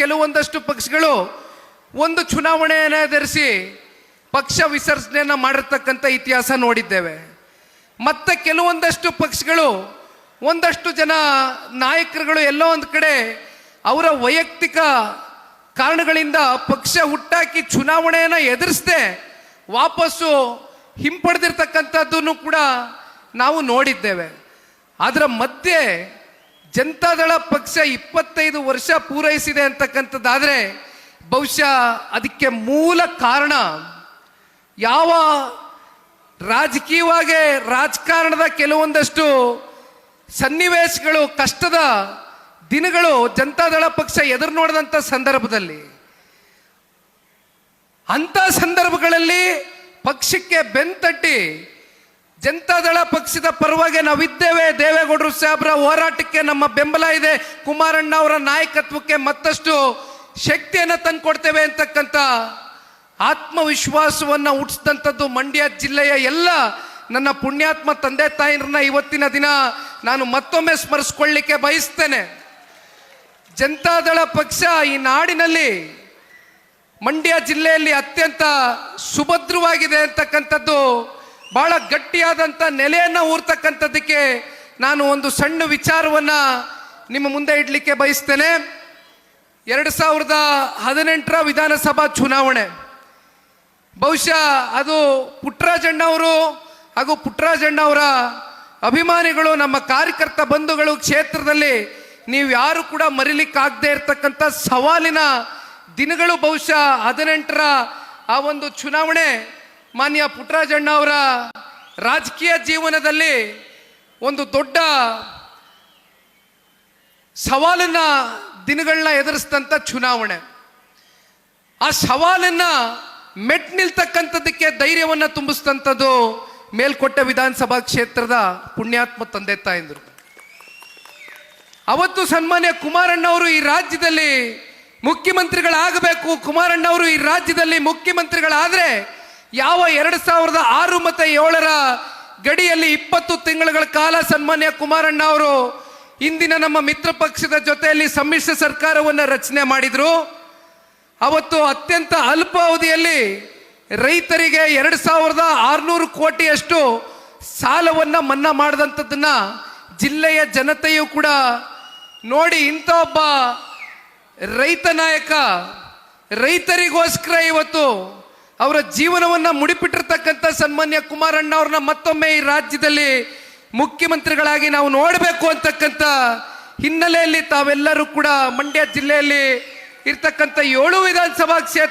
ಕೆಲವೊಂದಷ್ಟು ಪಕ್ಷಗಳು ಒಂದು ಚುನಾವಣೆಯನ್ನು ಎದುರಿಸಿ ಪಕ್ಷ ವಿಸರ್ಜನೆಯನ್ನು ಮಾಡಿರ್ತಕ್ಕಂಥ ಇತಿಹಾಸ ನೋಡಿದ್ದೇವೆ. ಮತ್ತೆ ಕೆಲವೊಂದಷ್ಟು ಪಕ್ಷಗಳು, ಒಂದಷ್ಟು ಜನ ನಾಯಕರುಗಳು ಎಲ್ಲೋ ಒಂದು ಕಡೆ ಅವರ ವೈಯಕ್ತಿಕ ಕಾರಣಗಳಿಂದ ಪಕ್ಷ ಹುಟ್ಟಾಕಿ ಚುನಾವಣೆಯನ್ನು ಎದುರಿಸದೆ ವಾಪಸ್ಸು ಹಿಂಪಡೆದಿರ್ತಕ್ಕಂಥದ್ದನ್ನು ಕೂಡ ನಾವು ನೋಡಿದ್ದೇವೆ. ಅದರ ಮಧ್ಯೆ ಜನತಾದಳ ಪಕ್ಷ 25 ವರ್ಷ ಪೂರೈಸಿದೆ ಅಂತಕ್ಕಂಥದ್ದಾದರೆ ಬಹುಶಃ ಅದಕ್ಕೆ ಮೂಲ ಕಾರಣ ಯಾವ ರಾಜಕೀಯವಾಗಿ ರಾಜಕಾರಣದ ಕೆಲವೊಂದಷ್ಟು ಸನ್ನಿವೇಶಗಳು, ಕಷ್ಟದ ದಿನಗಳು ಜನತಾದಳ ಪಕ್ಷ ಎದುರು ನೋಡಿದಂಥ ಸಂದರ್ಭದಲ್ಲಿ, ಅಂಥ ಸಂದರ್ಭಗಳಲ್ಲಿ ಪಕ್ಷಕ್ಕೆ ಬೆನ್ತಟ್ಟಿ ಜನತಾದಳ ಪಕ್ಷದ ಪರವಾಗಿ ನಾವಿದ್ದೇವೆ, ದೇವೇಗೌಡರು ಸಾಹೇಬ್ರ ಹೋರಾಟಕ್ಕೆ ನಮ್ಮ ಬೆಂಬಲ ಇದೆ, ಕುಮಾರಣ್ಣ ಅವರ ನಾಯಕತ್ವಕ್ಕೆ ಮತ್ತಷ್ಟು ಶಕ್ತಿಯನ್ನು ತಂದುಕೊಡ್ತೇವೆ ಅಂತಕ್ಕಂಥ ಆತ್ಮವಿಶ್ವಾಸವನ್ನು ಹುಟ್ಟಿಸಿದಂಥದ್ದು ಮಂಡ್ಯ ಜಿಲ್ಲೆಯ ಎಲ್ಲ ನನ್ನ ಪುಣ್ಯಾತ್ಮ ತಂದೆ ತಾಯಿರನ್ನ ಇವತ್ತಿನ ದಿನ ನಾನು ಮತ್ತೊಮ್ಮೆ ಸ್ಮರಿಸ್ಕೊಳ್ಳಿಕ್ಕೆ ಬಯಸ್ತೇನೆ. ಜನತಾದಳ ಪಕ್ಷ ಈ ನಾಡಿನಲ್ಲಿ, ಮಂಡ್ಯ ಜಿಲ್ಲೆಯಲ್ಲಿ ಅತ್ಯಂತ ಸುಭದ್ರವಾಗಿದೆ ಅಂತಕ್ಕಂಥದ್ದು, ಬಹಳ ಗಟ್ಟಿಯಾದಂಥ ನೆಲೆಯನ್ನು ಊರ್ತಕ್ಕಂಥದ್ದಕ್ಕೆ ನಾನು ಒಂದು ಸಣ್ಣ ವಿಚಾರವನ್ನು ನಿಮ್ಮ ಮುಂದೆ ಇಡಲಿಕ್ಕೆ ಬಯಸ್ತೇನೆ. 2018ರ ವಿಧಾನಸಭಾ ಚುನಾವಣೆ, ಬಹುಶಃ ಅದು ಪುಟ್ಟರಾಜಣ್ಣವರು ಹಾಗೂ ಪುಟ್ಟರಾಜಣ್ಣವರ ಅಭಿಮಾನಿಗಳು, ನಮ್ಮ ಕಾರ್ಯಕರ್ತ ಬಂಧುಗಳು ಕ್ಷೇತ್ರದಲ್ಲಿ ನೀವು ಯಾರು ಕೂಡ ಮರಿಲಿಕ್ಕಾಗದೇ ಇರತಕ್ಕಂಥ ಸವಾಲಿನ ದಿನಗಳು. ಬಹುಶಃ 18ರ ಆ ಒಂದು ಚುನಾವಣೆ ಮಾನ್ಯ ಪುಟ್ಟರಾಜಣ್ಣ ಅವರ ರಾಜಕೀಯ ಜೀವನದಲ್ಲಿ ಒಂದು ದೊಡ್ಡ ಸವಾಲಿನ ದಿನಗಳನ್ನ ಎದುರಿಸಿದಂಥ ಚುನಾವಣೆ. ಆ ಸವಾಲನ್ನ ಮೆಟ್ ನಿಲ್ತಕ್ಕಂಥದ್ದಕ್ಕೆ ಧೈರ್ಯವನ್ನು ತುಂಬಿಸಿದಂಥದ್ದು ಮೇಲ್ಕೋಟೆ ವಿಧಾನಸಭಾ ಕ್ಷೇತ್ರದ ಪುಣ್ಯಾತ್ಮ ತಂದೆ ತಾಯಂದರು. ಅವತ್ತು ಸನ್ಮಾನ್ಯ ಕುಮಾರಣ್ಣ ಅವರು ಈ ರಾಜ್ಯದಲ್ಲಿ ಮುಖ್ಯಮಂತ್ರಿಗಳಾಗಬೇಕು, ಕುಮಾರಣ್ಣ ಅವರು ಈ ರಾಜ್ಯದಲ್ಲಿ ಮುಖ್ಯಮಂತ್ರಿಗಳಾದರೆ ಯಾವ 2006 ಮತ್ತು 2007ರ ಗಡಿಯಲ್ಲಿ 20 ತಿಂಗಳ ಕಾಲ ಸನ್ಮಾನ್ಯ ಕುಮಾರಣ್ಣ ಅವರು ಇಂದಿನ ನಮ್ಮ ಮಿತ್ರ ಪಕ್ಷದ ಜೊತೆಯಲ್ಲಿ ಸಮ್ಮಿಶ್ರ ಸರ್ಕಾರವನ್ನು ರಚನೆ ಮಾಡಿದ್ರು. ಅವತ್ತು ಅತ್ಯಂತ ಅಲ್ಪ ಅವಧಿಯಲ್ಲಿ ರೈತರಿಗೆ 2600 ಕೋಟಿಯಷ್ಟು ಸಾಲವನ್ನು ಮನ್ನಾ ಮಾಡಿದಂಥದ್ದನ್ನ ಜಿಲ್ಲೆಯ ಜನತೆಯೂ ಕೂಡ ನೋಡಿ, ಇಂಥ ಒಬ್ಬ ರೈತ ನಾಯಕ ರೈತರಿಗೋಸ್ಕರ ಇವತ್ತು ಅವರ ಜೀವನವನ್ನು ಮುಡಿಪಿಟ್ಟಿರ್ತಕ್ಕಂಥ ಸನ್ಮಾನ್ಯ ಕುಮಾರಣ್ಣ ಅವ್ರನ್ನ ಮತ್ತೊಮ್ಮೆ ಈ ರಾಜ್ಯದಲ್ಲಿ ಮುಖ್ಯಮಂತ್ರಿಗಳಾಗಿ ನಾವು ನೋಡಬೇಕು ಅಂತಕ್ಕಂಥ ಹಿನ್ನೆಲೆಯಲ್ಲಿ ತಾವೆಲ್ಲರೂ ಕೂಡ ಮಂಡ್ಯ ಜಿಲ್ಲೆಯಲ್ಲಿ ಇರ್ತಕ್ಕಂಥ 7 ವಿಧಾನಸಭಾ ಕ್ಷೇತ್ರ